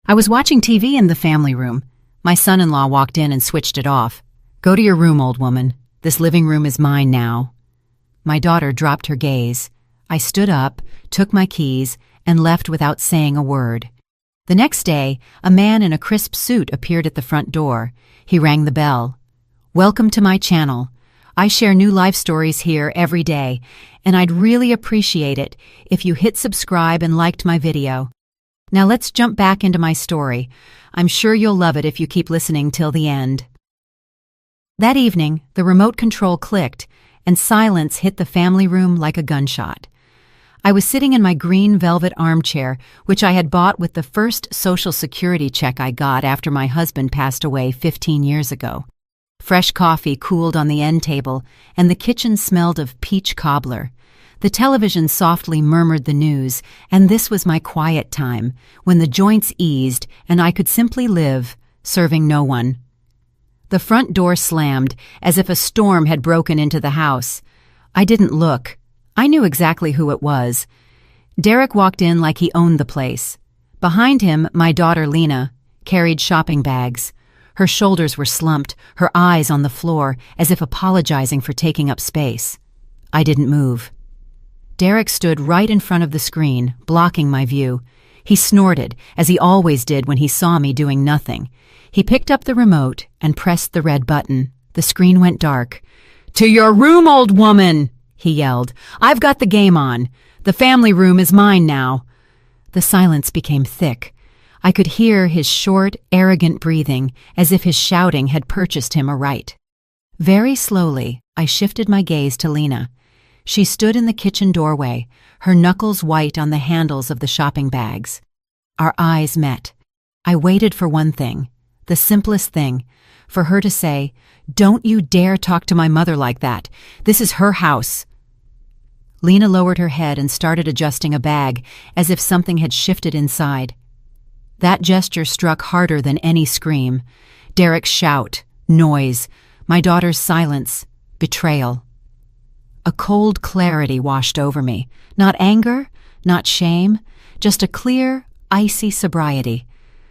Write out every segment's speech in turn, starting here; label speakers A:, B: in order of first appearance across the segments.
A: I was watching TV in the family room. My son-in-law walked in and switched it off. "Go to your room, old woman. This living room is mine now." My daughter dropped her gaze. I stood up, took my keys, and left without saying a word. The next day, a man in a crisp suit appeared at the front door. He rang the bell. "Welcome to my channel. I share new life stories here every day, and I'd really appreciate it if you hit subscribe and liked my video. Now let's jump back into my story. I'm sure you'll love it if you keep listening till the end." That evening, the remote control clicked, and silence hit the family room like a gunshot. I was sitting in my green velvet armchair, which I had bought with the first Social Security check I got after my husband passed away 15 years ago. Fresh coffee cooled on the end table, and the kitchen smelled of peach cobbler. The television softly murmured the news, and this was my quiet time, when the joints eased and I could simply live, serving no one. The front door slammed, as if a storm had broken into the house. I didn't look. I knew exactly who it was. Derek walked in like he owned the place. Behind him, my daughter Lena carried shopping bags. Her shoulders were slumped, her eyes on the floor, as if apologizing for taking up space. I didn't move. Derek stood right in front of the screen, blocking my view. He snorted, as he always did when he saw me doing nothing. He picked up the remote and pressed the red button. The screen went dark. "To your room, old woman!" he yelled. "I've got the game on. The family room is mine now." The silence became thick. I could hear his short, arrogant breathing, as if his shouting had purchased him a right. Very slowly, I shifted my gaze to Lena. She stood in the kitchen doorway, her knuckles white on the handles of the shopping bags. Our eyes met. I waited for one thing, the simplest thing, for her to say, "Don't you dare talk to my mother like that. This is her house." Lena lowered her head and started adjusting a bag, as if something had shifted inside. That gesture struck harder than any scream. Derek's shout, noise, my daughter's silence, betrayal. A cold clarity washed over me. Not anger, not shame, just a clear, icy sobriety.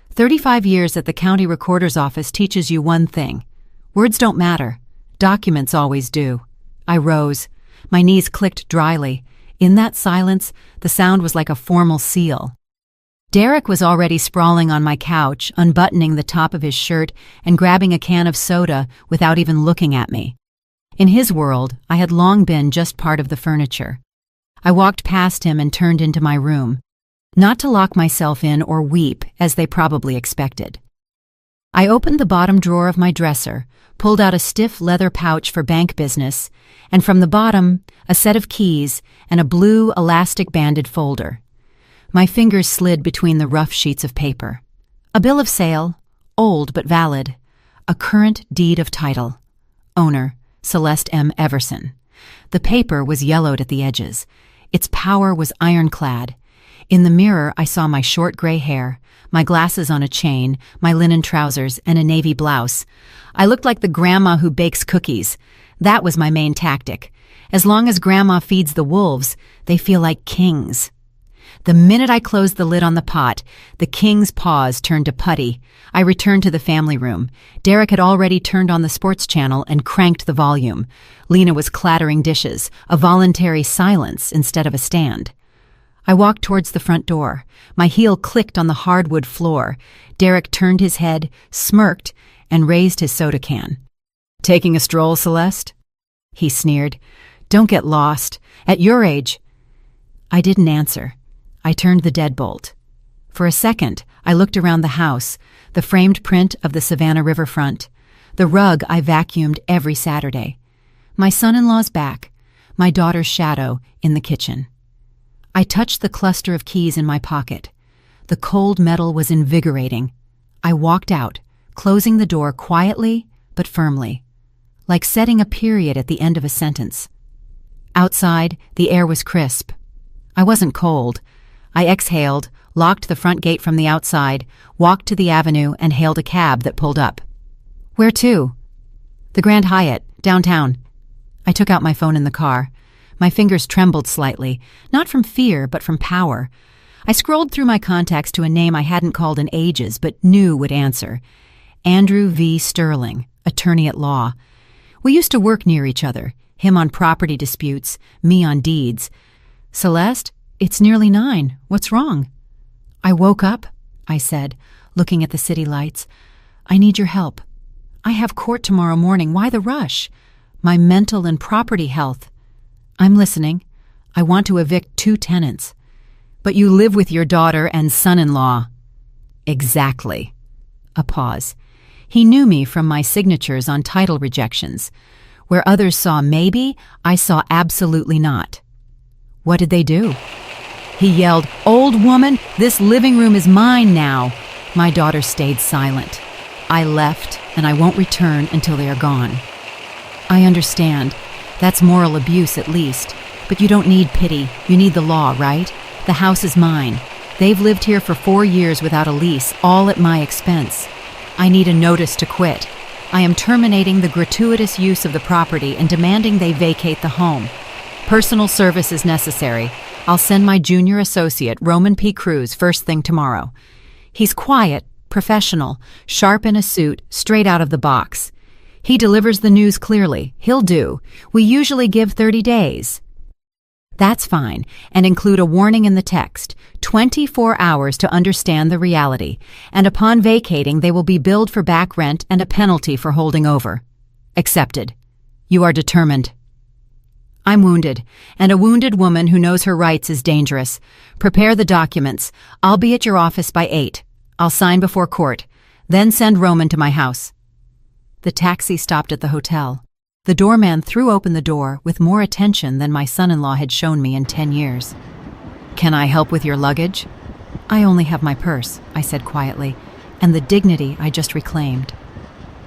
A: 35 years at the county recorder's office teaches you one thing. Words don't matter. Documents always do. I rose. My knees clicked dryly. In that silence, the sound was like a formal seal. Derek was already sprawling on my couch, unbuttoning the top of his shirt and grabbing a can of soda without even looking at me. In his world, I had long been just part of the furniture. I walked past him and turned into my room, not to lock myself in or weep, as they probably expected. I opened the bottom drawer of my dresser, pulled out a stiff leather pouch for bank business, and from the bottom, a set of keys and a blue elastic-banded folder. My fingers slid between the rough sheets of paper. A bill of sale, old but valid. A current deed of title. Owner, Celeste M. Everson. The paper was yellowed at the edges. Its power was ironclad. In the mirror, I saw my short gray hair, my glasses on a chain, my linen trousers, and a navy blouse. I looked like the grandma who bakes cookies. That was my main tactic. As long as grandma feeds the wolves, they feel like kings. The minute I closed the lid on the pot, the king's paws turned to putty. I returned to the family room. Derek had already turned on the sports channel and cranked the volume. Lena was clattering dishes, a voluntary silence instead of a stand. I walked towards the front door. My heel clicked on the hardwood floor. Derek turned his head, smirked, and raised his soda can. "Taking a stroll, Celeste?" he sneered. "Don't get lost. At your age—" I didn't answer. I turned the deadbolt. For a second, I looked around the house, the framed print of the Savannah riverfront, the rug I vacuumed every Saturday, my son-in-law's back, my daughter's shadow in the kitchen. I touched the cluster of keys in my pocket. The cold metal was invigorating. I walked out, closing the door quietly but firmly, like setting a period at the end of a sentence. Outside, the air was crisp. I wasn't cold. I exhaled, locked the front gate from the outside, walked to the avenue, and hailed a cab that pulled up. "Where to?" "The Grand Hyatt, downtown." I took out my phone in the car. My fingers trembled slightly, not from fear, but from power. I scrolled through my contacts to a name I hadn't called in ages but knew would answer. Andrew V. Sterling, attorney at law. We used to work near each other, him on property disputes, me on deeds. Celeste, it's nearly 9. What's wrong? I woke up, I said, looking at the city lights. I need your help. I have court tomorrow morning. Why the rush? My mental and property health. I'm listening. I want to evict 2 tenants. But you live with your daughter and son-in-law. Exactly. A pause. He knew me from my signatures on title rejections. Where others saw maybe, I saw absolutely not. What did they do? He yelled, "Old woman, this living room is mine now." My daughter stayed silent. I left, and I won't return until they are gone. I understand. That's moral abuse at least. But you don't need pity. You need the law, right? The house is mine. They've lived here for 4 years without a lease, all at my expense. I need a notice to quit. I am terminating the gratuitous use of the property and demanding they vacate the home. Personal service is necessary. I'll send my junior associate, Roman P. Cruz, first thing tomorrow. He's quiet, professional, sharp in a suit, straight out of the box. He delivers the news clearly. He'll do. We usually give 30 days. That's fine, and include a warning in the text, 24 hours to understand the reality, and upon vacating they will be billed for back rent and a penalty for holding over. Accepted. You are determined. I'm wounded, and a wounded woman who knows her rights is dangerous. Prepare the documents. I'll be at your office by 8. I'll sign before court. Then send Roman to my house. The taxi stopped at the hotel. The doorman threw open the door with more attention than my son-in-law had shown me in 10 years. Can I help with your luggage? I only have my purse, I said quietly, and the dignity I just reclaimed.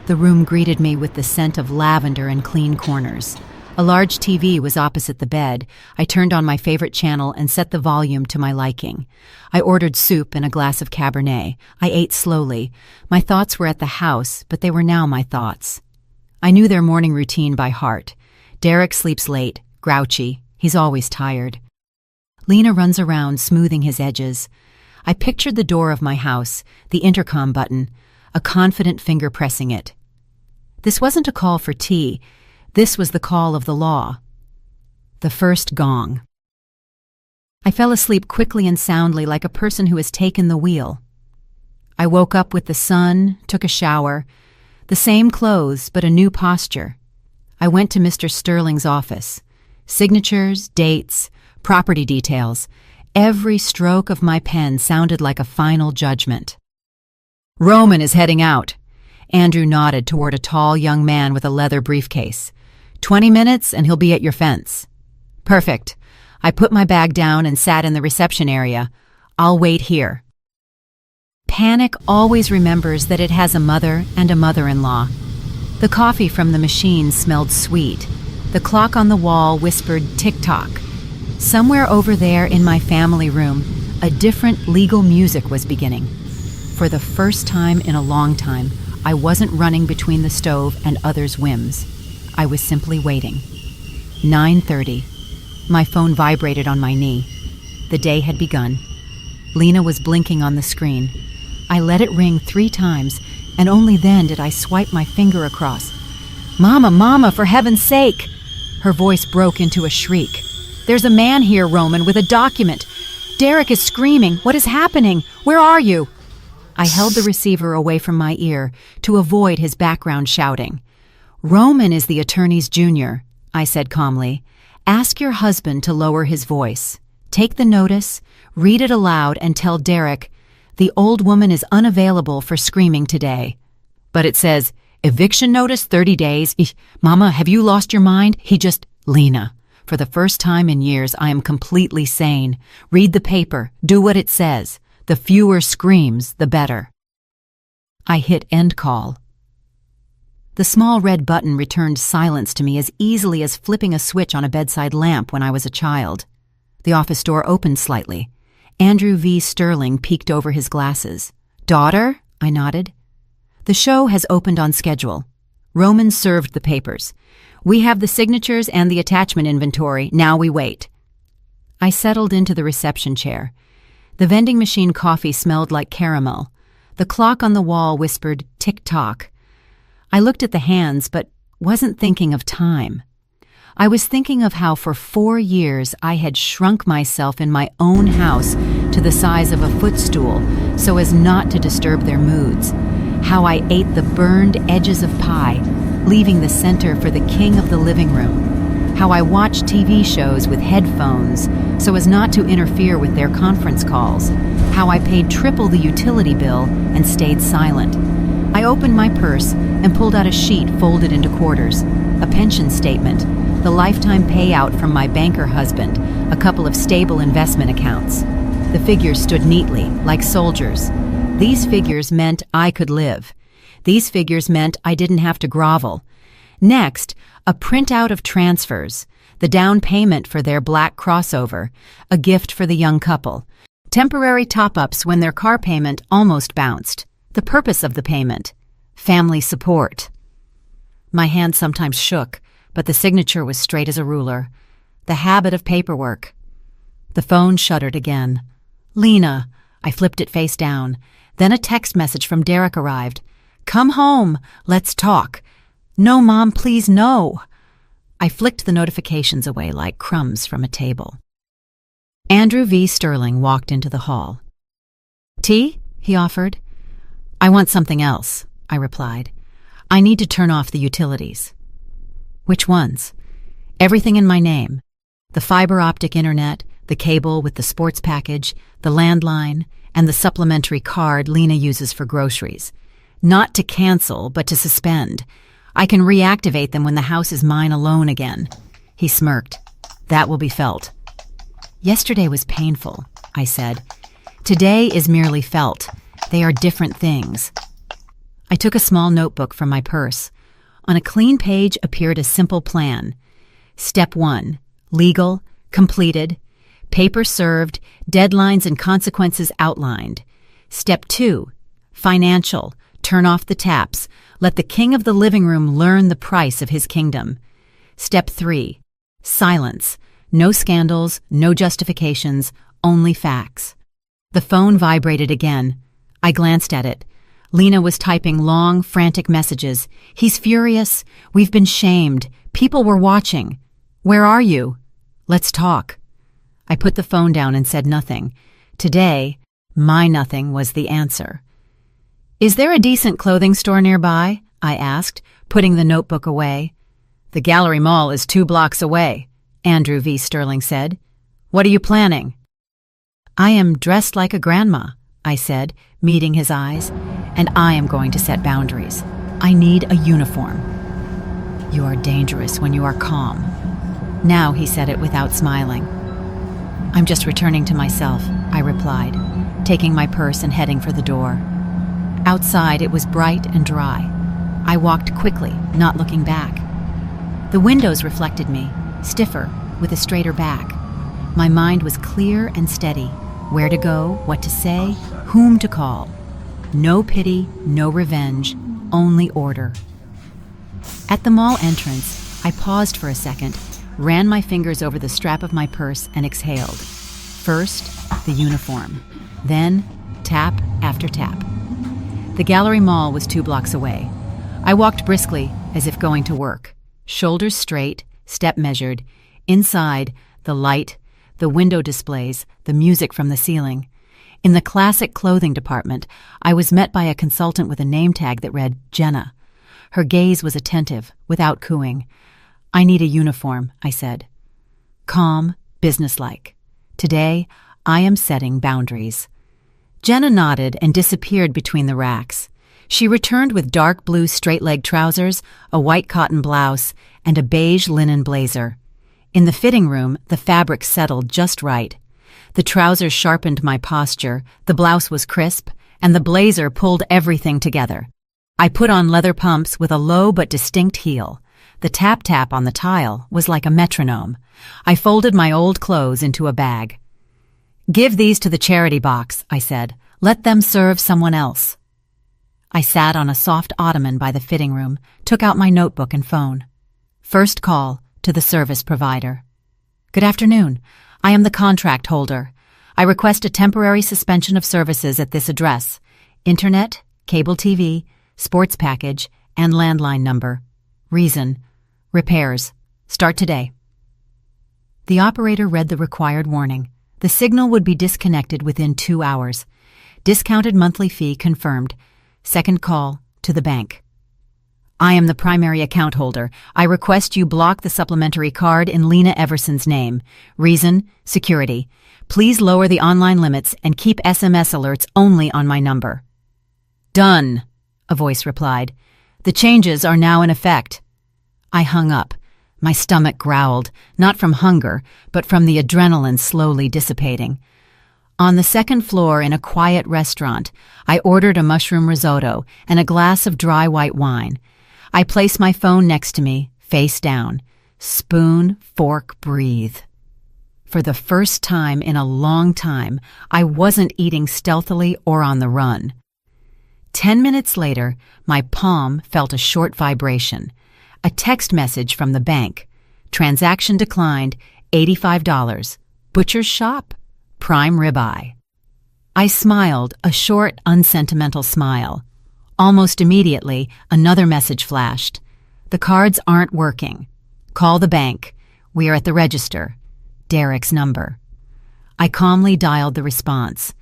A: The room greeted me with the scent of lavender and clean corners. A large TV was opposite the bed. I turned on my favorite channel and set the volume to my liking. I ordered soup and a glass of Cabernet. I ate slowly. My thoughts were at the house, but they were now my thoughts. I knew their morning routine by heart. Derek sleeps late, grouchy. He's always tired. Lena runs around, smoothing his edges. I pictured the door of my house, the intercom button, a confident finger pressing it. This wasn't a call for tea. This was the call of the law. The first gong. I fell asleep quickly and soundly like a person who has taken the wheel. I woke up with the sun, took a shower, the same clothes, but a new posture. I went to Mr. Sterling's office. Signatures, dates, property details. Every stroke of my pen sounded like a final judgment. Roman is heading out. Andrew nodded toward a tall young man with a leather briefcase. 20 minutes and he'll be at your fence. Perfect. I put my bag down and sat in the reception area. I'll wait here. Panic always remembers that it has a mother and a mother-in-law. The coffee from the machine smelled sweet. The clock on the wall whispered tick-tock. Somewhere over there in my family room, a different legal music was beginning. For the first time in a long time, I wasn't running between the stove and others' whims. I was simply waiting. 9:30. My phone vibrated on my knee. The day had begun. Lena was blinking on the screen. I let it ring 3 times, and only then did I swipe my finger across. "Mama, Mama, for heaven's sake!" Her voice broke into a shriek. "There's a man here, Roman, with a document. Derek is screaming. What is happening? Where are you?" I held the receiver away from my ear to avoid his background shouting. "Roman is the attorney's junior," I said calmly. "Ask your husband to lower his voice. Take the notice, read it aloud, and tell Derek, the old woman is unavailable for screaming today." "But it says, eviction notice 30 days. Mama, have you lost your mind?" Lena, for the first time in years, I am completely sane. Read the paper. Do what it says. The fewer screams, the better. I hit end call. The small red button returned silence to me as easily as flipping a switch on a bedside lamp when I was a child. The office door opened slightly. Andrew V. Sterling peeked over his glasses. "Daughter?" I nodded. "The show has opened on schedule. Roman served the papers. We have the signatures and the attachment inventory. Now we wait." I settled into the reception chair. The vending machine coffee smelled like caramel. The clock on the wall whispered tick-tock. I looked at the hands, but wasn't thinking of time. I was thinking of how for 4 years I had shrunk myself in my own house to the size of a footstool so as not to disturb their moods. How I ate the burned edges of pie, leaving the center for the king of the living room. How I watched TV shows with headphones so as not to interfere with their conference calls. How I paid triple the utility bill and stayed silent. I opened my purse and pulled out a sheet folded into quarters, a pension statement, the lifetime payout from my banker husband, a couple of stable investment accounts. The figures stood neatly, like soldiers. These figures meant I could live. These figures meant I didn't have to grovel. Next, a printout of transfers, the down payment for their black crossover, a gift for the young couple, temporary top-ups when their car payment almost bounced, the purpose of the payment, family support. My hand sometimes shook, but the signature was straight as a ruler. The habit of paperwork. The phone shuddered again. Lena. I flipped it face down. Then a text message from Derek arrived. Come home. Let's talk. No, Mom, please, no. I flicked the notifications away like crumbs from a table. Andrew V. Sterling walked into the hall. Tea? He offered. I want something else, I replied. I need to turn off the utilities. Which ones? Everything in my name. The fiber optic internet, the cable with the sports package, the landline, and the supplementary card Lena uses for groceries. Not to cancel, but to suspend. I can reactivate them when the house is mine alone again. He smirked. That will be felt. Yesterday was painful, I said. Today is merely felt. They are different things. I took a small notebook from my purse. On a clean page appeared a simple plan. Step 1, legal, completed, paper served, deadlines and consequences outlined. Step 2, financial, turn off the taps, let the king of the living room learn the price of his kingdom. Step 3, silence, no scandals, no justifications, only facts. The phone vibrated again. I glanced at it. Lena was typing long, frantic messages. He's furious. We've been shamed. People were watching. Where are you? Let's talk. I put the phone down and said nothing. Today, my nothing was the answer. Is there a decent clothing store nearby? I asked, putting the notebook away. The Gallery Mall is 2 blocks away, Andrew V. Sterling said. What are you planning? I am dressed like a grandma, I said, meeting his eyes, and I am going to set boundaries. I need a uniform. You are dangerous when you are calm. Now he said it without smiling. I'm just returning to myself, I replied, taking my purse and heading for the door. Outside it was bright and dry. I walked quickly, not looking back. The windows reflected me, stiffer, with a straighter back. My mind was clear and steady. Where to go, what to say, whom to call. No pity, no revenge, only order. At the mall entrance, I paused for a second, ran my fingers over the strap of my purse and exhaled. First, the uniform. Then, tap after tap. The Gallery Mall was 2 blocks away. I walked briskly, as if going to work. Shoulders straight, step measured. Inside, the light, the window displays, the music from the ceiling. In the classic clothing department, I was met by a consultant with a name tag that read Jenna. Her gaze was attentive, without cooing. I need a uniform, I said. Calm, businesslike. Today, I am setting boundaries. Jenna nodded and disappeared between the racks. She returned with dark blue straight-leg trousers, a white cotton blouse, and a beige linen blazer. In the fitting room, the fabric settled just right. The trousers sharpened my posture, the blouse was crisp, and the blazer pulled everything together. I put on leather pumps with a low but distinct heel. The tap-tap on the tile was like a metronome. I folded my old clothes into a bag. Give these to the charity box, I said. Let them serve someone else. I sat on a soft ottoman by the fitting room, took out my notebook and phone. First call to the service provider. Good afternoon. I am the contract holder. I request a temporary suspension of services at this address: Internet, cable TV, sports package, and landline number. Reason: repairs. Start today. The operator read the required warning. The signal would be disconnected within 2 hours. Discounted monthly fee confirmed. Second call to the bank. I am the primary account holder. I request you block the supplementary card in Lena Everson's name. Reason: security. Please lower the online limits and keep SMS alerts only on my number. Done, a voice replied. The changes are now in effect. I hung up. My stomach growled, not from hunger, but from the adrenaline slowly dissipating. On the second floor in a quiet restaurant, I ordered a mushroom risotto and a glass of dry white wine. I placed my phone next to me, face down. Spoon, fork, breathe. For the first time in a long time, I wasn't eating stealthily or on the run. 10 minutes later, my palm felt a short vibration. A text message from the bank. Transaction declined, $85. Butcher's shop, prime ribeye. I smiled, a short, unsentimental smile. Almost immediately, another message flashed. The cards aren't working. Call the bank. We are at the register. Derek's number. I calmly dialed the response.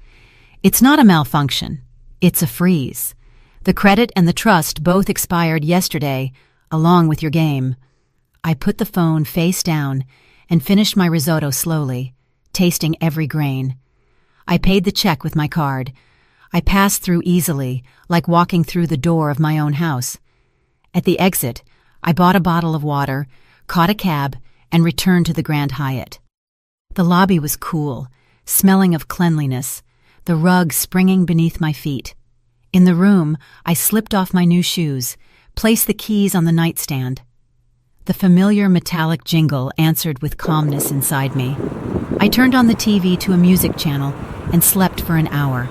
A: It's not a malfunction. It's a freeze. The credit and the trust both expired yesterday, along with your game. I put the phone face down and finished my risotto slowly, tasting every grain. I paid the check with my card. I passed through easily, like walking through the door of my own house. At the exit, I bought a bottle of water, caught a cab, and returned to the Grand Hyatt. The lobby was cool, smelling of cleanliness, the rug springing beneath my feet. In the room, I slipped off my new shoes, placed the keys on the nightstand. The familiar metallic jingle answered with calmness inside me. I turned on the TV to a music channel and slept for an hour.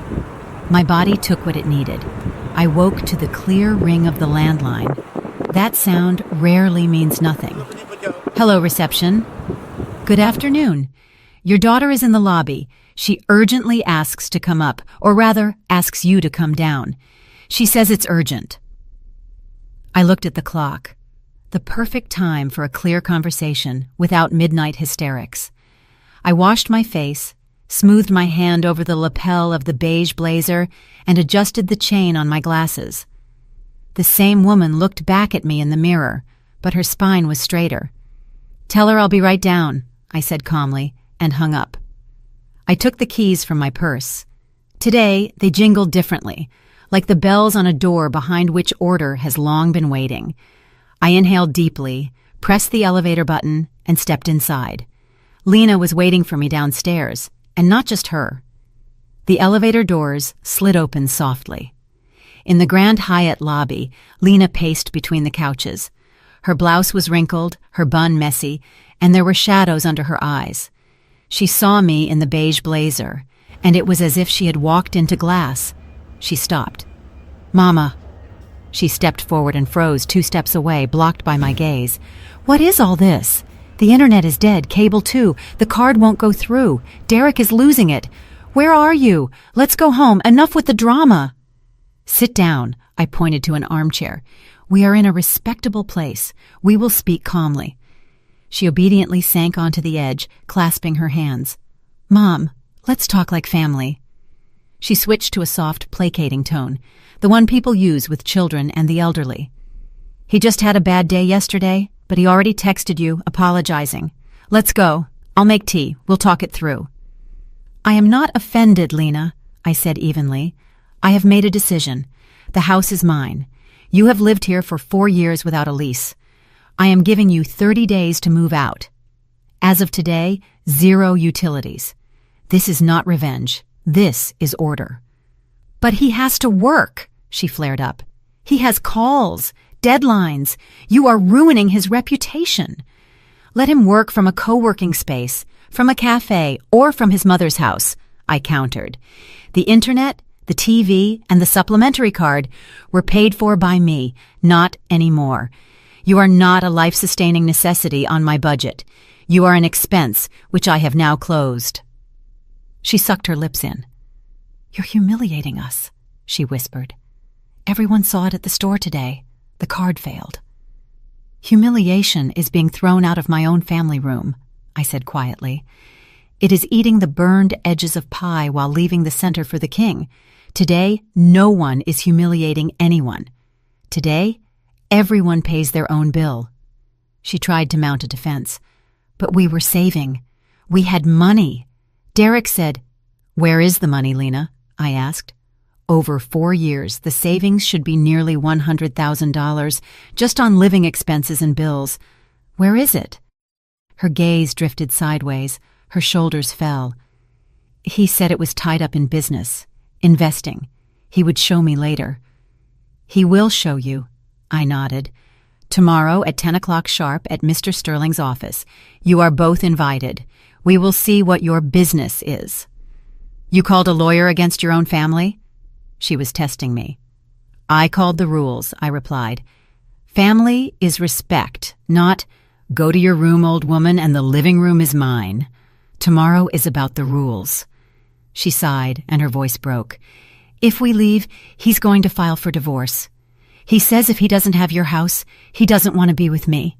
A: My body took what it needed. I woke to the clear ring of the landline. That sound rarely means nothing. Hello, reception. Good afternoon. Your daughter is in the lobby. She urgently asks to come up, or rather, asks you to come down. She says it's urgent. I looked at the clock. The perfect time for a clear conversation without midnight hysterics. I washed my face, smoothed my hand over the lapel of the beige blazer, and adjusted the chain on my glasses. The same woman looked back at me in the mirror, but her spine was straighter. Tell her I'll be right down, I said calmly, and hung up. I took the keys from my purse. Today, they jingled differently, like the bells on a door behind which order has long been waiting. I inhaled deeply, pressed the elevator button, and stepped inside. Lena was waiting for me downstairs, and not just her. The elevator doors slid open softly. In the Grand Hyatt lobby, Lena paced between the couches. Her blouse was wrinkled, her bun messy, and there were shadows under her eyes. She saw me in the beige blazer, and it was as if she had walked into glass. She stopped. Mama. She stepped forward and froze 2 steps away, blocked by my gaze. What is all this? The internet is dead, cable too. The card won't go through. Derek is losing it. Where are you? Let's go home. Enough with the drama. Sit down, I pointed to an armchair. We are in a respectable place. We will speak calmly. She obediently sank onto the edge, clasping her hands. Mom, let's talk like family. She switched to a soft, placating tone, the one people use with children and the elderly. He just had a bad day yesterday, but he already texted you, apologizing. Let's go. I'll make tea. We'll talk it through. I am not offended, Lena, I said evenly. I have made a decision. The house is mine. You have lived here for 4 years without a lease. I am giving you 30 days to move out. As of today, 0 utilities. This is not revenge. This is order. But he has to work, she flared up. He has calls, deadlines. You are ruining his reputation. Let him work from a co-working space, from a cafe, or from his mother's house, I countered. The internet, the TV, and the supplementary card were paid for by me, not anymore. You are not a life-sustaining necessity on my budget. You are an expense, which I have now closed. She sucked her lips in. "You're humiliating us," she whispered. "Everyone saw it at the store today. The card failed." "Humiliation is being thrown out of my own family room," I said quietly. "It is eating the burned edges of pie while leaving the center for the king. Today, no one is humiliating anyone. Today, everyone pays their own bill." She tried to mount a defense. "But we were saving. We had money." Derek said, "Where is the money, Lena?" I asked. "Over 4 years, the savings should be nearly $100,000 just on living expenses and bills. Where is it?" Her gaze drifted sideways. Her shoulders fell. "He said it was tied up in business, investing. He would show me later." "He will show you," I nodded. "Tomorrow at 10 o'clock sharp at Mr. Sterling's office. You are both invited. We will see what your business is." "You called a lawyer against your own family?" She was testing me. "I called the rules," I replied. "Family is respect, not, 'Go to your room, old woman, and the living room is mine.' Tomorrow is about the rules." She sighed, and her voice broke. "If we leave, he's going to file for divorce. He says if he doesn't have your house, he doesn't want to be with me."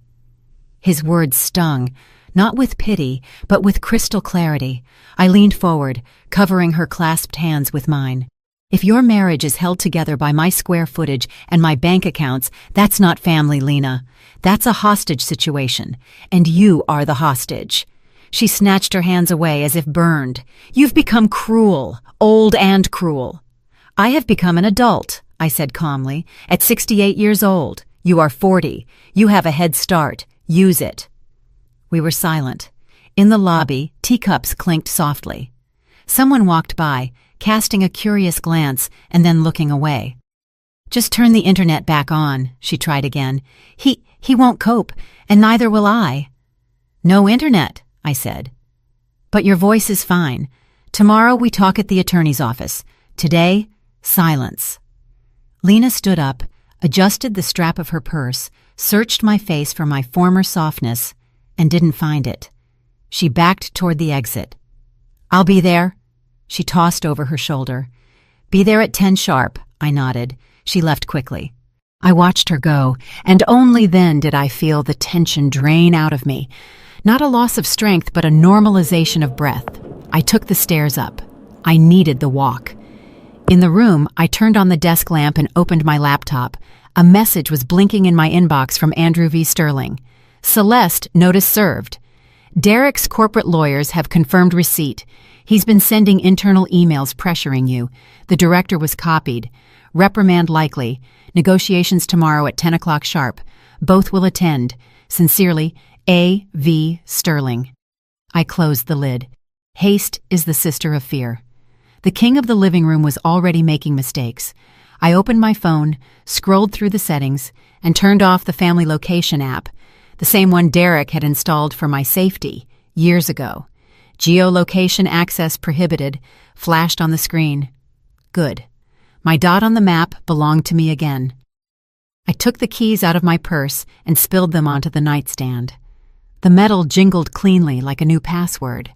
A: His words stung, not with pity, but with crystal clarity. I leaned forward, covering her clasped hands with mine. "If your marriage is held together by my square footage and my bank accounts, that's not family, Lena. That's a hostage situation, and you are the hostage." She snatched her hands away as if burned. "You've become cruel, old and cruel." "I have become an adult," I said calmly, "at 68 years old. You are 40. You have a head start. Use it." We were silent. In the lobby, teacups clinked softly. Someone walked by, casting a curious glance and then looking away. "Just turn the internet back on," she tried again. He won't cope, and neither will I." "No internet," I said. "But your voice is fine. Tomorrow we talk at the attorney's office. Today, silence." Lena stood up, adjusted the strap of her purse, searched my face for my former softness, and didn't find it. She backed toward the exit. "I'll be there." She tossed over her shoulder. "Be there at 10 sharp," I nodded. She left quickly. I watched her go, and only then did I feel the tension drain out of me. Not a loss of strength, but a normalization of breath. I took the stairs up. I needed the walk. In the room, I turned on the desk lamp and opened my laptop. A message was blinking in my inbox from Andrew V. Sterling. "Celeste, notice served. Derek's corporate lawyers have confirmed receipt. He's been sending internal emails pressuring you. The director was copied. Reprimand likely. Negotiations tomorrow at 10 o'clock sharp. Both will attend. Sincerely, A. V. Sterling." I closed the lid. Haste is the sister of fear. The king of the living room was already making mistakes. I opened my phone, scrolled through the settings, and turned off the family location app, the same one Derek had installed for my safety years ago. Geolocation access prohibited flashed on the screen. Good. My dot on the map belonged to me again. I took the keys out of my purse and spilled them onto the nightstand. The metal jingled cleanly like a new password.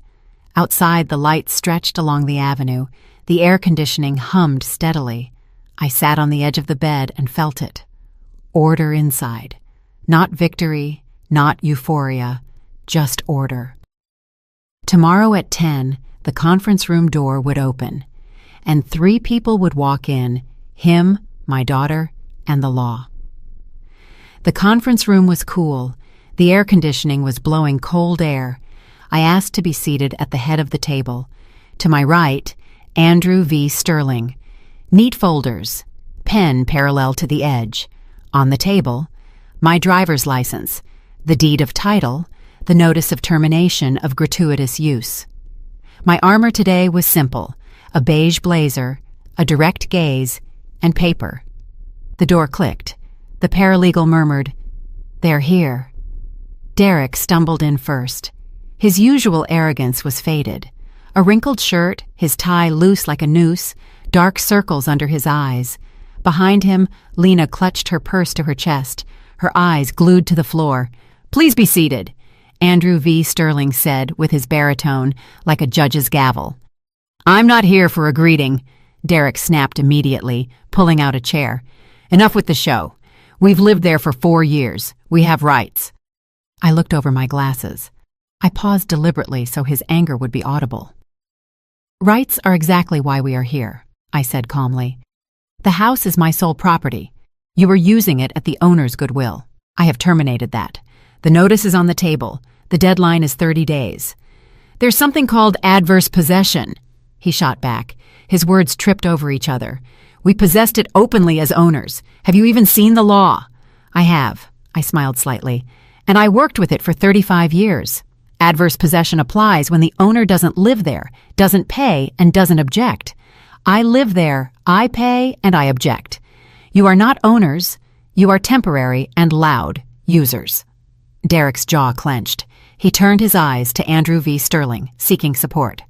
A: Outside, the lights stretched along the avenue. The air conditioning hummed steadily. I sat on the edge of the bed and felt it. Order inside. Not victory, not euphoria, just order. Tomorrow at 10, the conference room door would open, and 3 people would walk in, him, my daughter, and the law. The conference room was cool. The air conditioning was blowing cold air. I asked to be seated at the head of the table. To my right, Andrew V. Sterling. Neat folders, pen parallel to the edge. On the table, my driver's license, the deed of title, the notice of termination of gratuitous use. My armor today was simple: a beige blazer, a direct gaze, and paper. The door clicked. The paralegal murmured, "They're here." Derek stumbled in first. His usual arrogance was faded. A wrinkled shirt, his tie loose like a noose, dark circles under his eyes. Behind him, Lena clutched her purse to her chest, her eyes glued to the floor. "Please be seated," Andrew V. Sterling said with his baritone like a judge's gavel. I'm not here for a greeting, Derek snapped immediately, pulling out a chair. Enough with the show. We've lived there for 4 years. We have rights. I looked over my glasses. I paused deliberately so his anger would be audible. Rights are exactly why we are here, I said calmly. The house is my sole property. You are using it at the owner's goodwill. I have terminated that. The notice is on the table. The deadline is 30 days. There's something called adverse possession, he shot back. His words tripped over each other. We possessed it openly as owners. Have you even seen the law? I have, I smiled slightly, and I worked with it for 35 years. Adverse possession applies when the owner doesn't live there, doesn't pay, and doesn't object. I live there, I pay, and I object. You are not owners. You are temporary and loud users. Derek's jaw clenched. He turned his eyes to Andrew V. Sterling, seeking support.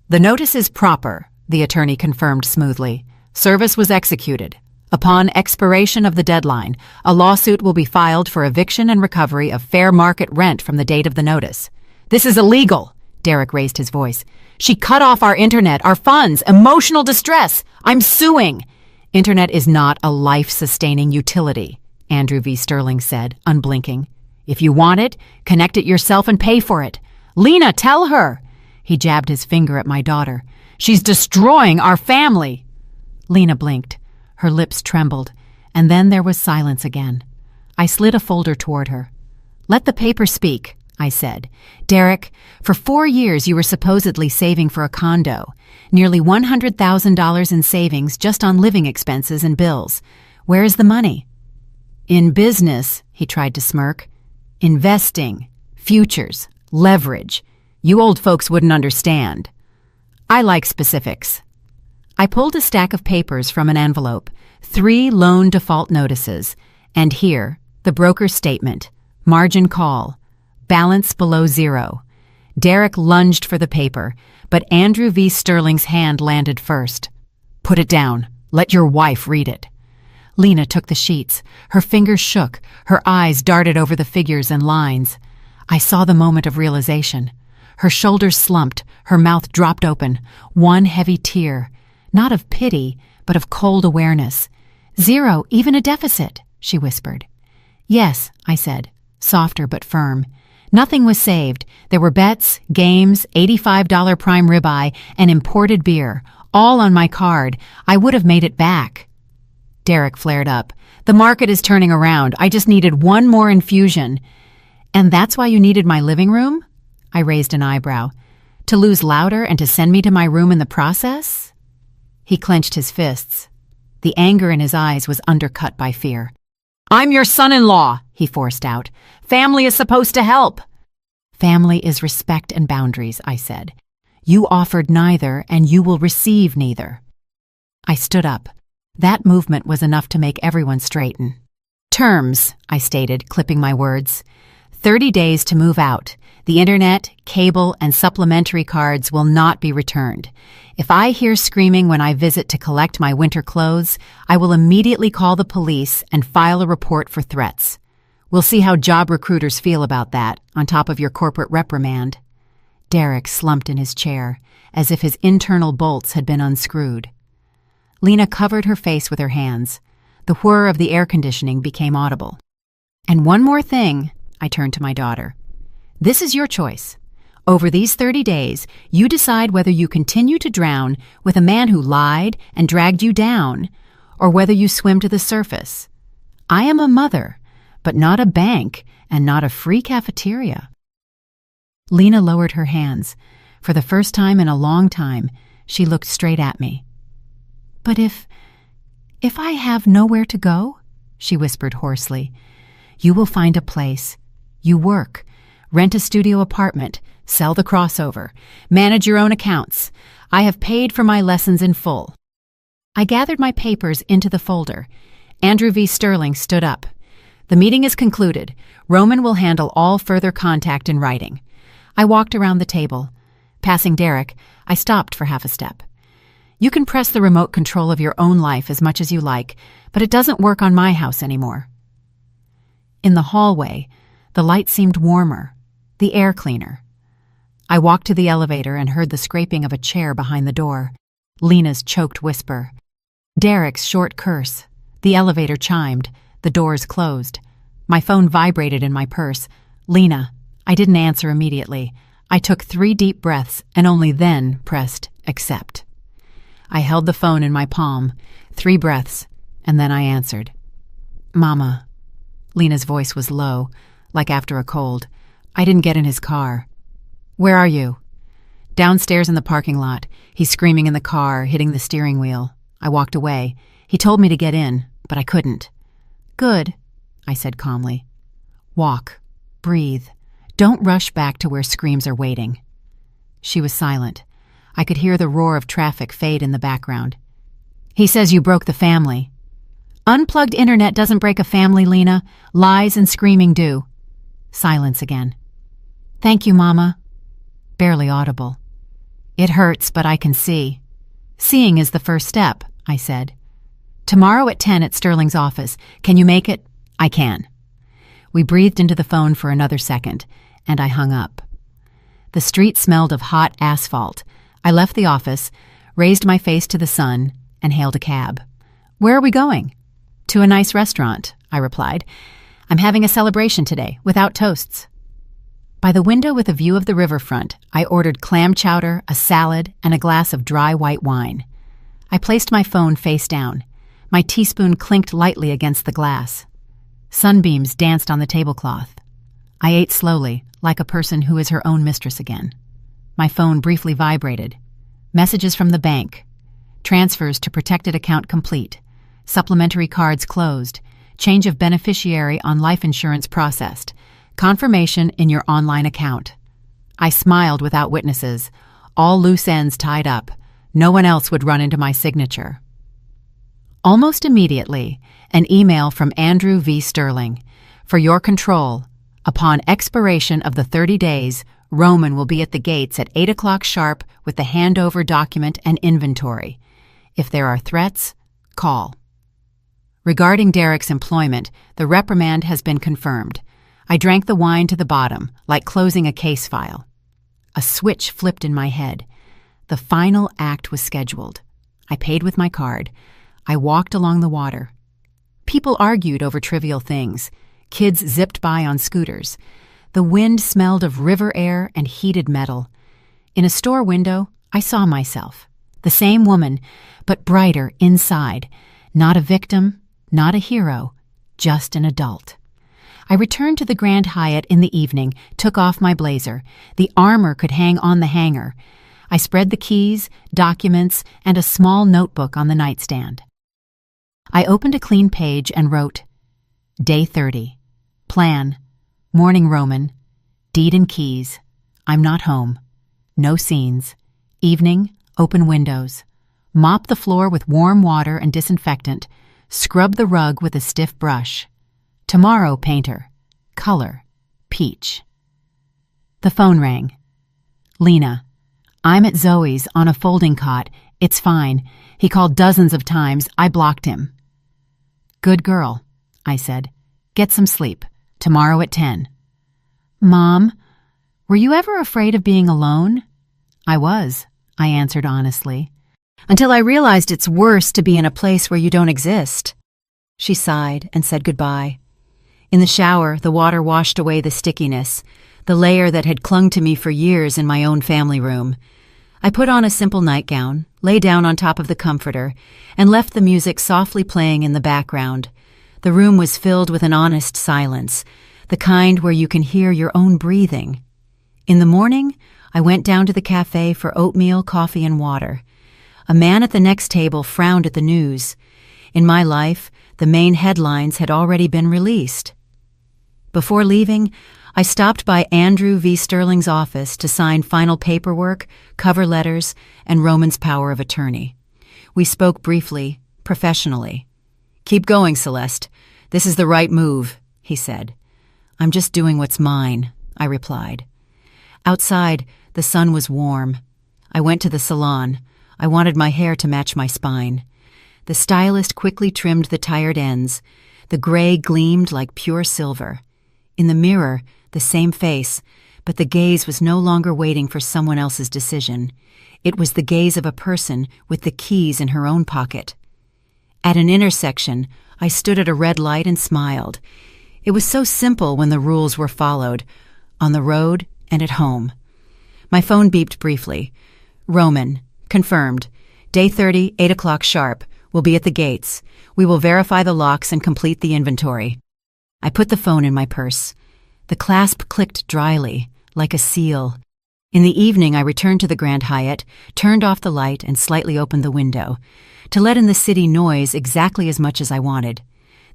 A: The notice is proper, the attorney confirmed smoothly. Service was executed. Upon expiration of the deadline, a lawsuit will be filed for eviction and recovery of fair market rent from the date of the notice. This is illegal, Derek raised his voice. She cut off our internet, our funds, emotional distress. I'm suing. Internet is not a life-sustaining utility, Andrew V. Sterling said, unblinking. If you want it, connect it yourself and pay for it. Lena, tell her. He jabbed his finger at my daughter. She's destroying our family. Lena blinked. Her lips trembled, and then there was silence again. I slid a folder toward her. Let the paper speak, I said. Derek, for 4 years you were supposedly saving for a condo. Nearly $100,000 in savings just on living expenses and bills. Where is the money? In business, he tried to smirk. Investing, futures, leverage. You old folks wouldn't understand. I like specifics. I pulled a stack of papers from an envelope, 3 loan default notices, and here, the broker's statement, margin call, balance below 0. Derek lunged for the paper, but Andrew V. Sterling's hand landed first. Put it down. Let your wife read it. Lena took the sheets. Her fingers shook. Her eyes darted over the figures and lines. I saw the moment of realization. Her shoulders slumped. Her mouth dropped open. One heavy tear. Not of pity, but of cold awareness. 0, even a deficit, she whispered. Yes, I said, softer but firm. Nothing was saved. There were bets, games, $85 prime ribeye, and imported beer, all on my card. I would have made it back. Derek flared up. The market is turning around. I just needed one more infusion. And that's why you needed my living room? I raised an eyebrow. To lose louder and to send me to my room in the process? He clenched his fists. The anger in his eyes was undercut by fear. I'm your son-in-law, he forced out. Family is supposed to help. Family is respect and boundaries, I said. You offered neither, and you will receive neither. I stood up. That movement was enough to make everyone straighten. Terms, I stated, clipping my words. 30 days to move out. The internet, cable, and supplementary cards will not be returned. If I hear screaming when I visit to collect my winter clothes, I will immediately call the police and file a report for threats. We'll see how job recruiters feel about that, on top of your corporate reprimand. Derek slumped in his chair, as if his internal bolts had been unscrewed. Lena covered her face with her hands. The whir of the air conditioning became audible. And one more thing, I turned to my daughter. This is your choice. Over these 30 days, you decide whether you continue to drown with a man who lied and dragged you down, or whether you swim to the surface. I am a mother, but not a bank and not a free cafeteria. Lena lowered her hands. For the first time in a long time, she looked straight at me. But if I have nowhere to go, she whispered hoarsely, you will find a place. You work. Rent a studio apartment, sell the crossover, manage your own accounts. I have paid for my lessons in full. I gathered my papers into the folder. Andrew V. Sterling stood up. The meeting is concluded. Roman will handle all further contact in writing. I walked around the table. Passing Derek, I stopped for half a step. You can press the remote control of your own life as much as you like, but it doesn't work on my house anymore. In the hallway, the light seemed warmer, the air cleaner. I walked to the elevator and heard the scraping of a chair behind the door. Lena's choked whisper. Derek's short curse. The elevator chimed. The doors closed. My phone vibrated in my purse. Lena. I didn't answer immediately. I took 3 deep breaths and only then pressed accept. I held the phone in my palm. 3 breaths, and then I answered. Mama. Lena's voice was low, like after a cold. I didn't get in his car. Where are you? Downstairs in the parking lot. He's screaming in the car, hitting the steering wheel. I walked away. He told me to get in, but I couldn't. Good, I said calmly. Walk. Breathe. Don't rush back to where screams are waiting. She was silent. I could hear the roar of traffic fade in the background. He says you broke the family. Unplugged internet doesn't break a family, Lena. Lies and screaming do. Silence again. Thank you, Mama. Barely audible. It hurts, but I can see. Seeing is the first step, I said. Tomorrow at 10 at Sterling's office. Can you make it? I can. We breathed into the phone for another second, and I hung up. The street smelled of hot asphalt. I left the office, raised my face to the sun, and hailed a cab. Where are we going? To a nice restaurant, I replied. I'm having a celebration today, without toasts. By the window with a view of the riverfront, I ordered clam chowder, a salad, and a glass of dry white wine. I placed my phone face down. My teaspoon clinked lightly against the glass. Sunbeams danced on the tablecloth. I ate slowly, like a person who is her own mistress again. My phone briefly vibrated. Messages from the bank. Transfers to protected account complete. Supplementary cards closed. Change of beneficiary on life insurance processed. Confirmation in your online account. I smiled without witnesses. All loose ends tied up. No one else would run into my signature. Almost immediately, an email from Andrew V. Sterling. For your control, upon expiration of the 30 days, Roman will be at the gates at 8 o'clock sharp with the handover document and inventory. If there are threats, call. Regarding Derek's employment, the reprimand has been confirmed. I drank the wine to the bottom, like closing a case file. A switch flipped in my head. The final act was scheduled. I paid with my card. I walked along the water. People argued over trivial things. Kids zipped by on scooters. The wind smelled of river air and heated metal. In a store window, I saw myself. The same woman, but brighter inside. Not a victim, not a hero, just an adult. I returned to the Grand Hyatt in the evening, took off my blazer. The armor could hang on the hanger. I spread the keys, documents, and a small notebook on the nightstand. I opened a clean page and wrote, Day 30. Plan. Morning Roman. Deed and keys. I'm not home. No scenes. Evening. Open windows. Mop the floor with warm water and disinfectant. Scrub the rug with a stiff brush. Tomorrow, painter. Color. Peach. The phone rang. Lena. I'm at Zoe's on a folding cot. It's fine. He called dozens of times. I blocked him. Good girl, I said. Get some sleep. Tomorrow at 10. Mom, were you ever afraid of being alone? I was, I answered honestly. Until I realized it's worse to be in a place where you don't exist. She sighed and said goodbye. In the shower, the water washed away the stickiness, the layer that had clung to me for years in my own family room. I put on a simple nightgown, lay down on top of the comforter, and left the music softly playing in the background. The room was filled with an honest silence, the kind where you can hear your own breathing. In the morning, I went down to the cafe for oatmeal, coffee, and water. A man at the next table frowned at the news. In my life, the main headlines had already been released. Before leaving, I stopped by Andrew V. Sterling's office to sign final paperwork, cover letters, and Roman's power of attorney. We spoke briefly, professionally. Keep going, Celeste. This is the right move, he said. I'm just doing what's mine, I replied. Outside, the sun was warm. I went to the salon. I wanted my hair to match my spine. The stylist quickly trimmed the tired ends. The gray gleamed like pure silver. In the mirror, the same face, but the gaze was no longer waiting for someone else's decision. It was the gaze of a person with the keys in her own pocket. At an intersection, I stood at a red light and smiled. It was so simple when the rules were followed, on the road and at home. My phone beeped briefly. Roman, confirmed. Day 30, 8 o'clock sharp. We'll be at the gates. We will verify the locks and complete the inventory. I put the phone in my purse. The clasp clicked dryly, like a seal. In the evening, I returned to the Grand Hyatt, turned off the light, and slightly opened the window, to let in the city noise exactly as much as I wanted.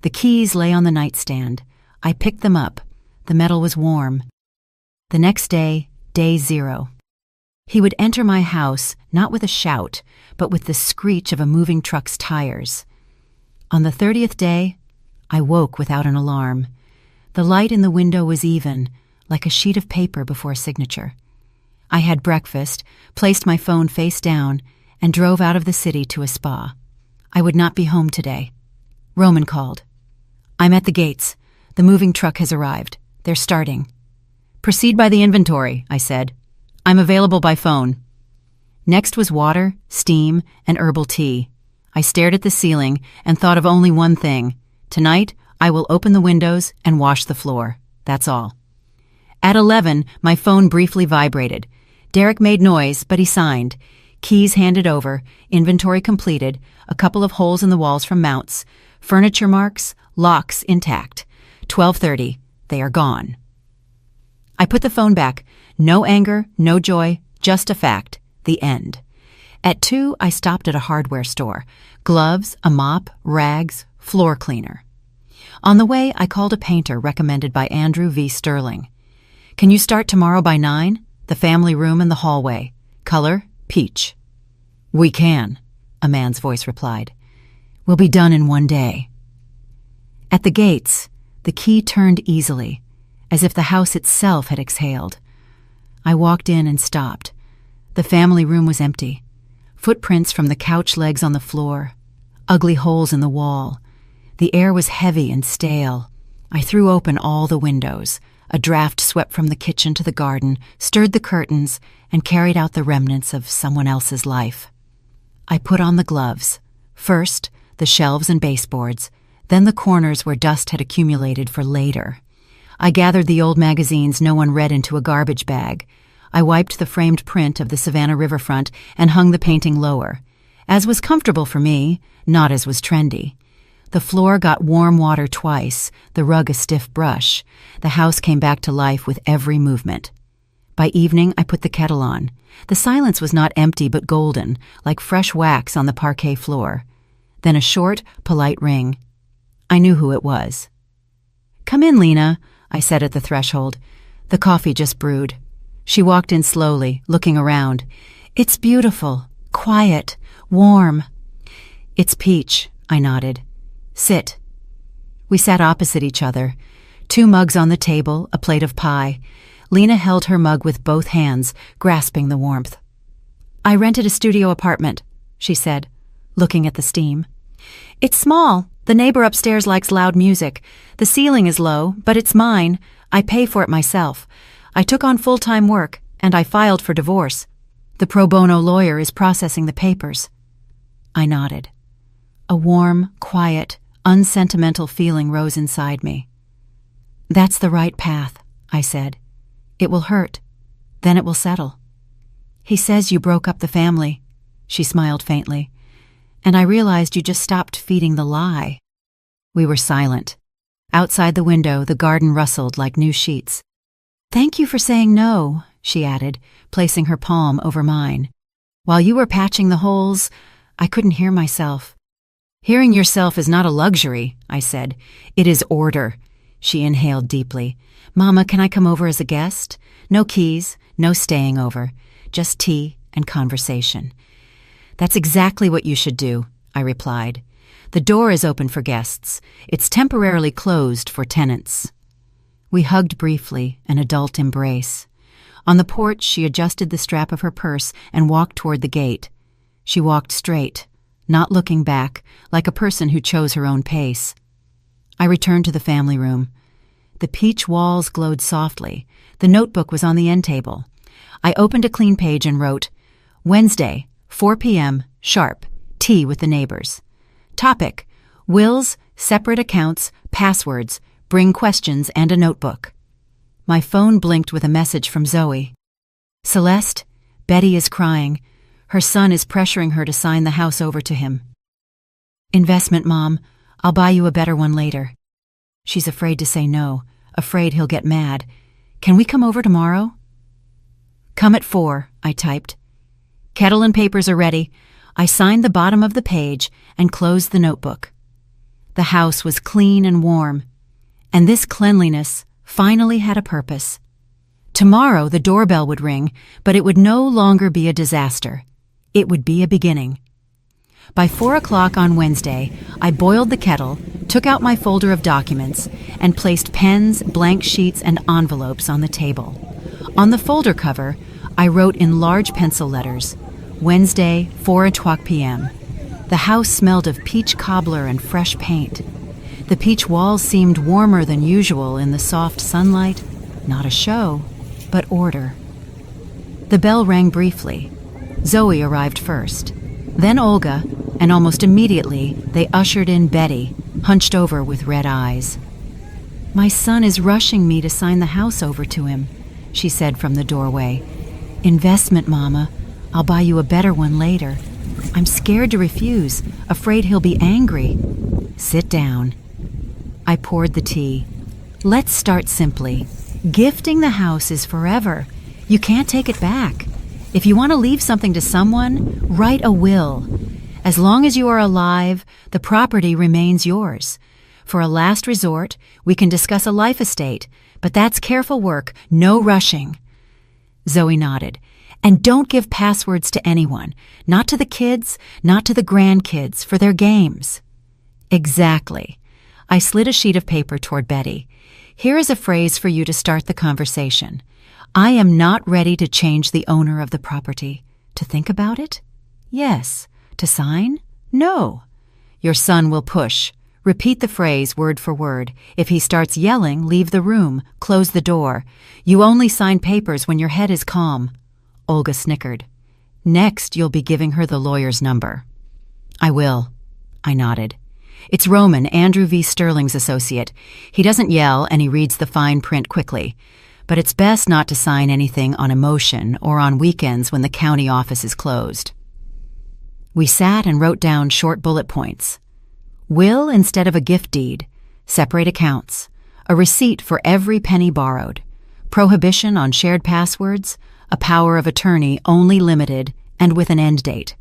A: The keys lay on the nightstand. I picked them up. The metal was warm. The next day, day 0. He would enter my house, not with a shout, but with the screech of a moving truck's tires. On the 30th day, I woke without an alarm. The light in the window was even, like a sheet of paper before a signature. I had breakfast, placed my phone face down, and drove out of the city to a spa. I would not be home today. Roman called. I'm at the gates. The moving truck has arrived. They're starting. Proceed by the inventory, I said. I'm available by phone. Next was water, steam, and herbal tea. I stared at the ceiling and thought of only one thing. Tonight, I will open the windows and wash the floor. That's all. At 11, my phone briefly vibrated. Derek made noise, but he signed. Keys handed over, inventory completed, a couple of holes in the walls from mounts, furniture marks, locks intact. 12:30, they are gone. I put the phone back. No anger, no joy, just a fact. The end. At 2, I stopped at a hardware store. Gloves, a mop, rags, floor cleaner. On the way, I called a painter recommended by Andrew V. Sterling. Can you start tomorrow by 9? The family room and the hallway. Color, peach. We can, a man's voice replied. We'll be done in 1 day. At the gates, the key turned easily, as if the house itself had exhaled. I walked in and stopped. The family room was empty. Footprints from the couch legs on the floor. Ugly holes in the wall. The air was heavy and stale. I threw open all the windows. A draft swept from the kitchen to the garden, stirred the curtains, and carried out the remnants of someone else's life. I put on the gloves. First, the shelves and baseboards, then the corners where dust had accumulated for later. I gathered the old magazines no one read into a garbage bag. I wiped the framed print of the Savannah riverfront and hung the painting lower, as was comfortable for me, not as was trendy. The floor got warm water twice, the rug a stiff brush. The house came back to life with every movement. By evening, I put the kettle on. The silence was not empty but golden, like fresh wax on the parquet floor. Then a short, polite ring. I knew who it was. Come in, Lena, I said at the threshold. The coffee just brewed. She walked in slowly, looking around. It's beautiful, quiet, warm. It's peach, I nodded. Sit. We sat opposite each other. 2 mugs on the table, a plate of pie. Lena held her mug with both hands, grasping the warmth. I rented a studio apartment, she said, looking at the steam. It's small. The neighbor upstairs likes loud music. The ceiling is low, but it's mine. I pay for it myself. I took on full-time work, and I filed for divorce. The pro bono lawyer is processing the papers. I nodded. A warm, quiet, unsentimental feeling rose inside me. That's the right path, I said. It will hurt. Then it will settle. He says you broke up the family. She smiled faintly. And I realized you just stopped feeding the lie. We were silent. Outside the window, the garden rustled like new sheets. Thank you for saying no, she added, placing her palm over mine. While you were patching the holes, I couldn't hear myself. Hearing yourself is not a luxury, I said. It is order. She inhaled deeply. Mama, can I come over as a guest? No keys, no staying over. Just tea and conversation. That's exactly what you should do, I replied. The door is open for guests. It's temporarily closed for tenants. We hugged briefly, an adult embrace. On the porch, she adjusted the strap of her purse and walked toward the gate. She walked straight, not looking back, like a person who chose her own pace. I returned to the family room. The peach walls glowed softly. The notebook was on the end table. I opened a clean page and wrote, Wednesday, 4 p.m., sharp, tea with the neighbors. Topic, wills, separate accounts, passwords, bring questions, and a notebook. My phone blinked with a message from Zoe. Celeste, Betty is crying. Her son is pressuring her to sign the house over to him. Investment, Mom. I'll buy you a better one later. She's afraid to say no, afraid he'll get mad. Can we come over tomorrow? Come at 4, I typed. Kettle and papers are ready. I signed the bottom of the page and closed the notebook. The house was clean and warm, and this cleanliness finally had a purpose. Tomorrow the doorbell would ring, but it would no longer be a disaster. It would be a beginning. By 4 o'clock on Wednesday, I boiled the kettle, took out my folder of documents, and placed pens, blank sheets, and envelopes on the table. On the folder cover, I wrote in large pencil letters, Wednesday, 4:00 p.m. The house smelled of peach cobbler and fresh paint. The peach walls seemed warmer than usual in the soft sunlight. Not a show, but order. The bell rang briefly. Zoe arrived first. Then Olga, and almost immediately they ushered in Betty, hunched over with red eyes. My son is rushing me to sign the house over to him, she said from the doorway. Investment, Mama. I'll buy you a better one later. I'm scared to refuse, afraid he'll be angry. Sit down. I poured the tea. Let's start simply. Gifting the house is forever. You can't take it back. If you want to leave something to someone, write a will. As long as you are alive, the property remains yours. For a last resort, we can discuss a life estate, but that's careful work, no rushing. Zoe nodded. And don't give passwords to anyone, not to the kids, not to the grandkids, for their games. Exactly. I slid a sheet of paper toward Betty. Here is a phrase for you to start the conversation. I am not ready to change the owner of the property. To think about it? Yes. To sign? No. Your son will push. Repeat the phrase word for word. If he starts yelling, leave the room. Close the door. You only sign papers when your head is calm. Olga snickered. Next, you'll be giving her the lawyer's number. I will. I nodded. It's Roman, Andrew V. Sterling's associate. He doesn't yell and he reads the fine print quickly. But it's best not to sign anything on emotion or on weekends when the county office is closed. We sat and wrote down short bullet points. Will instead of a gift deed. Separate accounts. A receipt for every penny borrowed. Prohibition on shared passwords. A power of attorney only limited and with an end date.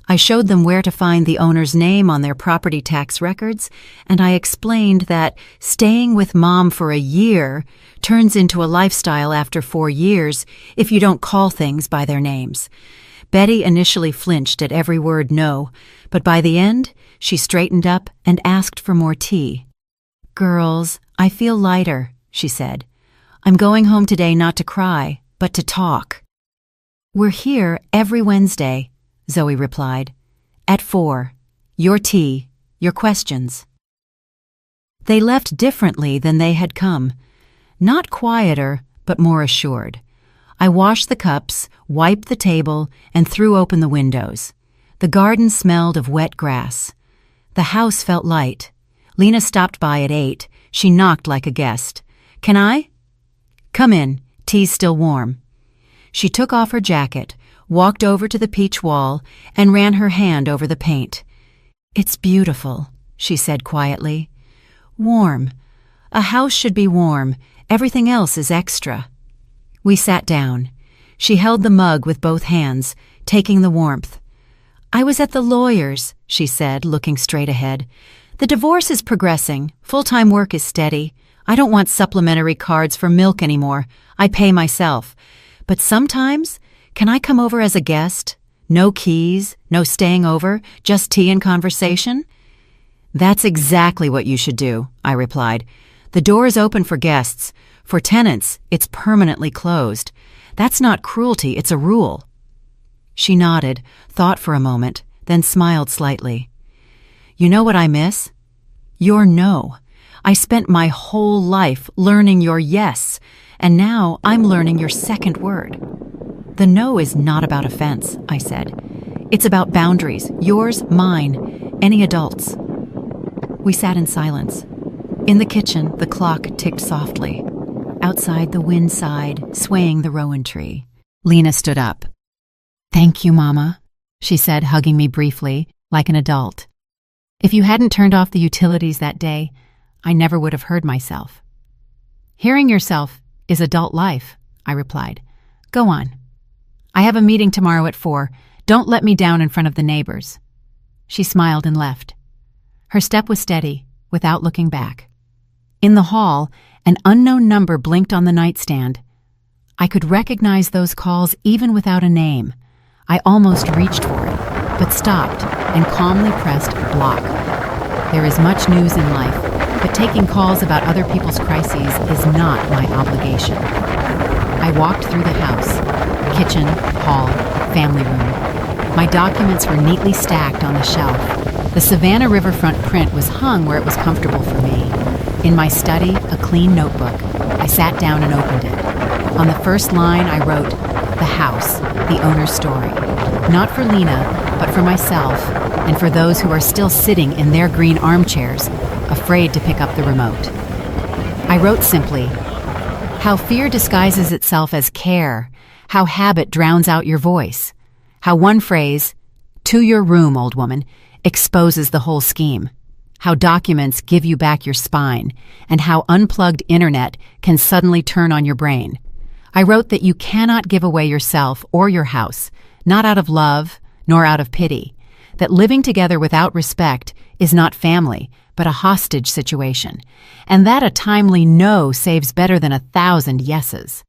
A: I showed them where to find the owner's name on their property tax records, and I explained that staying with Mom for a year turns into a lifestyle after 4 years if you don't call things by their names. Betty initially flinched at every word no, but by the end, she straightened up and asked for more tea. Girls, I feel lighter, she said. I'm going home today not to cry, but to talk. We're here every Wednesday, Zoe replied. At 4. Your tea, your questions. They left differently than they had come. Not quieter, but more assured. I washed the cups, wiped the table, and threw open the windows. The garden smelled of wet grass. The house felt light. Lena stopped by at 8. She knocked like a guest. Can I? Come in. Tea's still warm. She took off her jacket, walked over to the peach wall, and ran her hand over the paint. It's beautiful, she said quietly. Warm. A house should be warm. Everything else is extra. We sat down. She held the mug with both hands, taking the warmth. I was at the lawyer's, she said, looking straight ahead. The divorce is progressing. Full-time work is steady. I don't want supplementary cards for milk anymore. I pay myself. But sometimes, can I come over as a guest? No keys, no staying over, just tea and conversation? That's exactly what you should do, I replied. The door is open for guests. For tenants, it's permanently closed. That's not cruelty, it's a rule. She nodded, thought for a moment, then smiled slightly. You know what I miss? Your no. I spent my whole life learning your yes, and now I'm learning your second word. The no is not about offense, I said. It's about boundaries, yours, mine, any adults. We sat in silence. In the kitchen, the clock ticked softly. Outside, the wind sighed, swaying the rowan tree. Lena stood up. "Thank you, Mama," she said, hugging me briefly, like an adult. "If you hadn't turned off the utilities that day, I never would have heard myself." "Hearing yourself is adult life," I replied. "Go on. I have a meeting tomorrow at 4. Don't let me down in front of the neighbors." She smiled and left. Her step was steady, without looking back. In the hall, an unknown number blinked on the nightstand. I could recognize those calls even without a name. I almost reached for it, but stopped and calmly pressed block. There is much news in life, but taking calls about other people's crises is not my obligation. I walked through the house, kitchen, hall, family room. My documents were neatly stacked on the shelf. The Savannah riverfront print was hung where it was comfortable for me. In my study, a clean notebook, I sat down and opened it. On the first line, I wrote, "The house, the owner's story." Not for Lena, but for myself, and for those who are still sitting in their green armchairs, afraid to pick up the remote. I wrote simply, "How fear disguises itself as care, how habit drowns out your voice, how one phrase, 'To your room, old woman,' exposes the whole scheme, how documents give you back your spine, and how unplugged internet can suddenly turn on your brain." I wrote that you cannot give away yourself or your house, not out of love, nor out of pity, that living together without respect is not family, but a hostage situation, and that a timely no saves better than 1,000 yeses.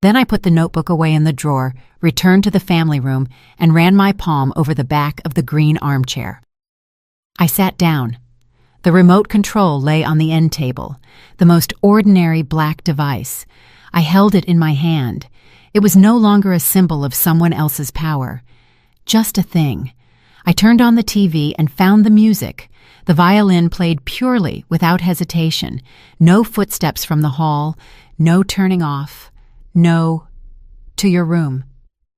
A: Then I put the notebook away in the drawer, returned to the family room, and ran my palm over the back of the green armchair. I sat down. The remote control lay on the end table, the most ordinary black device. I held it in my hand. It was no longer a symbol of someone else's power. Just a thing. I turned on the TV and found the music. The violin played purely, without hesitation. No footsteps from the hall, no turning off, no, "To your room."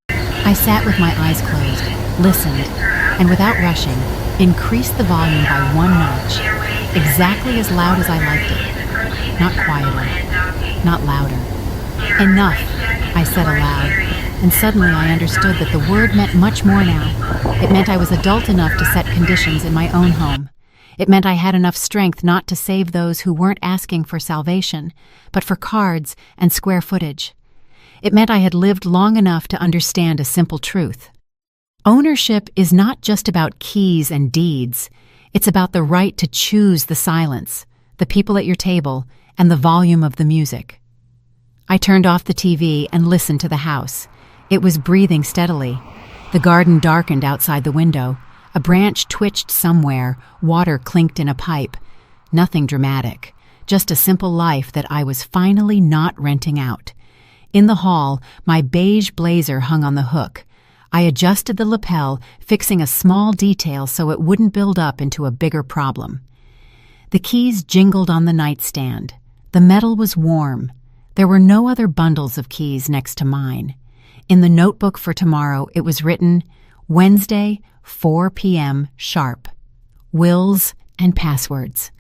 A: I sat with my eyes closed, listened, and without rushing, increased the volume by 1 notch, exactly as loud as I liked it. Not quieter, not louder. "Enough," I said aloud, and suddenly I understood that the word meant much more now. It meant I was adult enough to set conditions in my own home. It meant I had enough strength not to save those who weren't asking for salvation, but for cards and square footage. It meant I had lived long enough to understand a simple truth. Ownership is not just about keys and deeds. It's about the right to choose the silence, the people at your table, and the volume of the music. I turned off the TV and listened to the house. It was breathing steadily. The garden darkened outside the window. A branch twitched somewhere, water clinked in a pipe. Nothing dramatic, just a simple life that I was finally not renting out. In the hall, my beige blazer hung on the hook. I adjusted the lapel, fixing a small detail so it wouldn't build up into a bigger problem. The keys jingled on the nightstand. The metal was warm. There were no other bundles of keys next to mine. In the notebook for tomorrow, it was written, Wednesday, 4 p.m. sharp. Wills and passwords.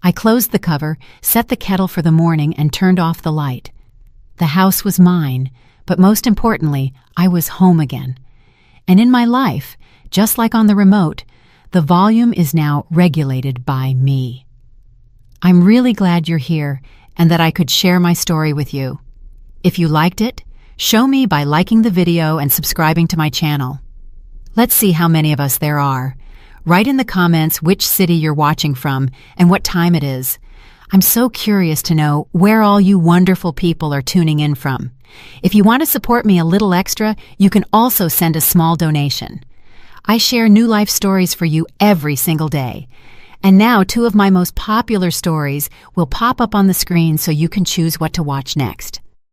A: I closed the cover, set the kettle for the morning, and turned off the light. The house was mine, but most importantly, I was home again. And in my life, just like on the remote, the volume is now regulated by me. I'm really glad you're here and that I could share my story with you. If you liked it, show me by liking the video and subscribing to my channel. Let's see how many of us there are. Write in the comments which city you're watching from and what time it is. I'm so curious to know where all you wonderful people are tuning in from. If you want to support me a little extra, you can also send a small donation. I share new life stories for you every single day. And now 2 of my most popular stories will pop up on the screen so you can choose what to watch next.